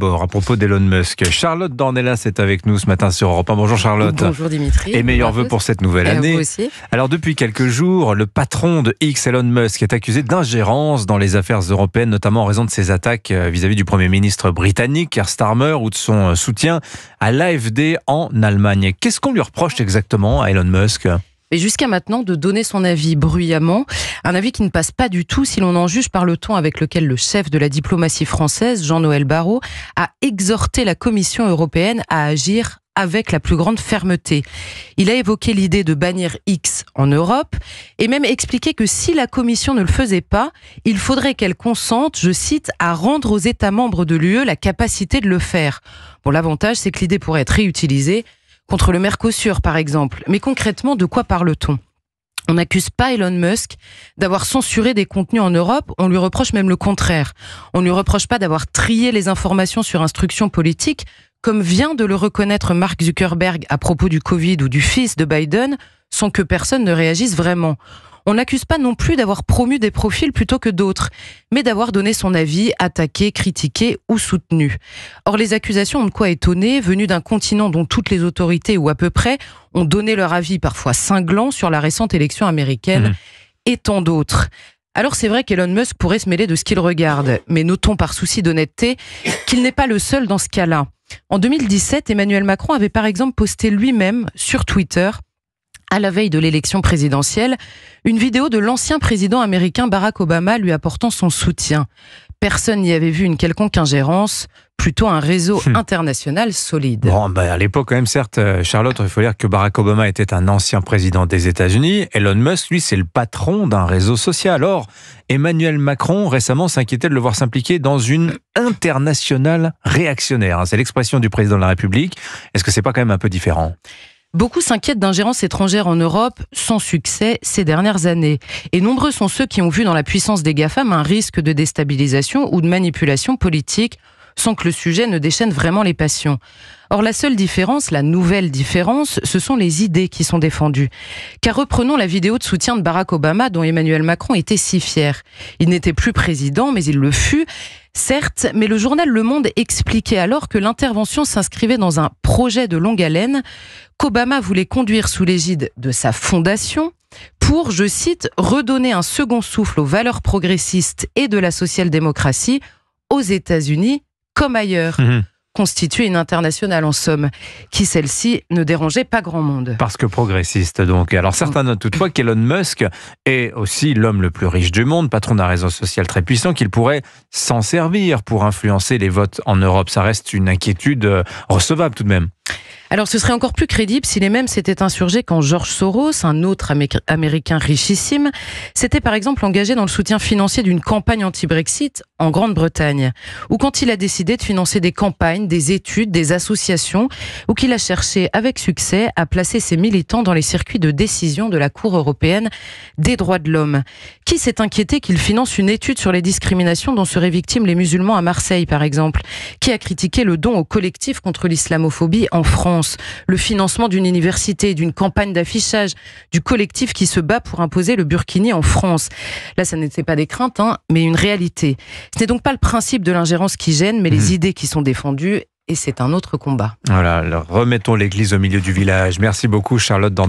d'abord à propos d'Elon Musk. Charlotte Dornelas est avec nous ce matin sur Europe 1. Bonjour Charlotte. Bonjour Dimitri. Et meilleurs vœux pour cette nouvelle année. Vous aussi. Alors depuis quelques jours, le patron de X, Elon Musk, est accusé d'ingérence dans les affaires européennes, notamment en raison de ses attaques vis-à-vis du Premier ministre britannique, Keir Starmer, ou de son soutien à l'AfD en Allemagne. Qu'est-ce qu'on lui reproche exactement à Elon Musk ? Et jusqu'à maintenant, de donner son avis bruyamment, un avis qui ne passe pas du tout si l'on en juge par le ton avec lequel le chef de la diplomatie française, Jean-Noël Barrot, a exhorté la Commission européenne à agir avec la plus grande fermeté. Il a évoqué l'idée de bannir X en Europe et même expliqué que si la Commission ne le faisait pas, il faudrait qu'elle consente, je cite, à rendre aux États membres de l'UE la capacité de le faire. Bon, l'avantage, c'est que l'idée pourrait être réutilisée contre le Mercosur, par exemple. Mais concrètement, de quoi parle-t-on ? On n'accuse pas Elon Musk d'avoir censuré des contenus en Europe, on lui reproche même le contraire. On ne lui reproche pas d'avoir trié les informations sur instruction politique, comme vient de le reconnaître Mark Zuckerberg à propos du Covid ou du fils de Biden, sans que personne ne réagisse vraiment. On n'accuse pas non plus d'avoir promu des profils plutôt que d'autres, mais d'avoir donné son avis, attaqué, critiqué ou soutenu. Or, les accusations ont de quoi étonner, venues d'un continent dont toutes les autorités, ou à peu près, ont donné leur avis parfois cinglant sur la récente élection américaine, et tant d'autres. Alors c'est vrai qu'Elon Musk pourrait se mêler de ce qu'il regarde, mais notons par souci d'honnêteté qu'il n'est pas le seul dans ce cas-là. En 2017, Emmanuel Macron avait par exemple posté lui-même sur Twitter, à la veille de l'élection présidentielle, une vidéo de l'ancien président américain Barack Obama lui apportant son soutien. Personne n'y avait vu une quelconque ingérence, plutôt un réseau international solide. Bon, à l'époque quand même, certes, Charlotte, il faut dire que Barack Obama était un ancien président des États-Unis. Elon Musk, lui, c'est le patron d'un réseau social. Or, Emmanuel Macron, récemment, s'inquiétait de le voir s'impliquer dans une internationale réactionnaire. C'est l'expression du président de la République. Est-ce que c'est pas quand même un peu différent ? Beaucoup s'inquiètent d'ingérence étrangère en Europe, sans succès ces dernières années. Et nombreux sont ceux qui ont vu dans la puissance des GAFAM un risque de déstabilisation ou de manipulation politique, sans que le sujet ne déchaîne vraiment les passions. Or, la seule différence, la nouvelle différence, ce sont les idées qui sont défendues. Car reprenons la vidéo de soutien de Barack Obama dont Emmanuel Macron était si fier. Il n'était plus président, mais il le fut. Certes, mais le journal Le Monde expliquait alors que l'intervention s'inscrivait dans un projet de longue haleine qu'Obama voulait conduire sous l'égide de sa fondation pour, je cite, redonner un second souffle aux valeurs progressistes et de la social-démocratie aux États-Unis comme ailleurs. Constituer une internationale en somme, qui celle-ci ne dérangeait pas grand monde. Parce que progressiste donc. Alors certains notent toutefois qu'Elon Musk est aussi l'homme le plus riche du monde, patron d'un réseau social très puissant, qu'il pourrait s'en servir pour influencer les votes en Europe. Ça reste une inquiétude recevable tout de même. Alors ce serait encore plus crédible si les mêmes s'étaient insurgés quand George Soros, un autre Américain richissime, s'était par exemple engagé dans le soutien financier d'une campagne anti-Brexit en Grande-Bretagne, ou quand il a décidé de financer des campagnes, des études, des associations, ou qu'il a cherché avec succès à placer ses militants dans les circuits de décision de la Cour européenne des droits de l'homme. Qui s'est inquiété qu'il finance une étude sur les discriminations dont seraient victimes les musulmans à Marseille par exemple? Qui a critiqué le don au collectif contre l'islamophobie en France? Le financement d'une université, d'une campagne d'affichage, du collectif qui se bat pour imposer le burkini en France. Là, ça n'était pas des craintes, mais une réalité. Ce n'est donc pas le principe de l'ingérence qui gêne, mais les idées qui sont défendues, et c'est un autre combat. Voilà, alors remettons l'église au milieu du village. Merci beaucoup Charlotte Dornelas.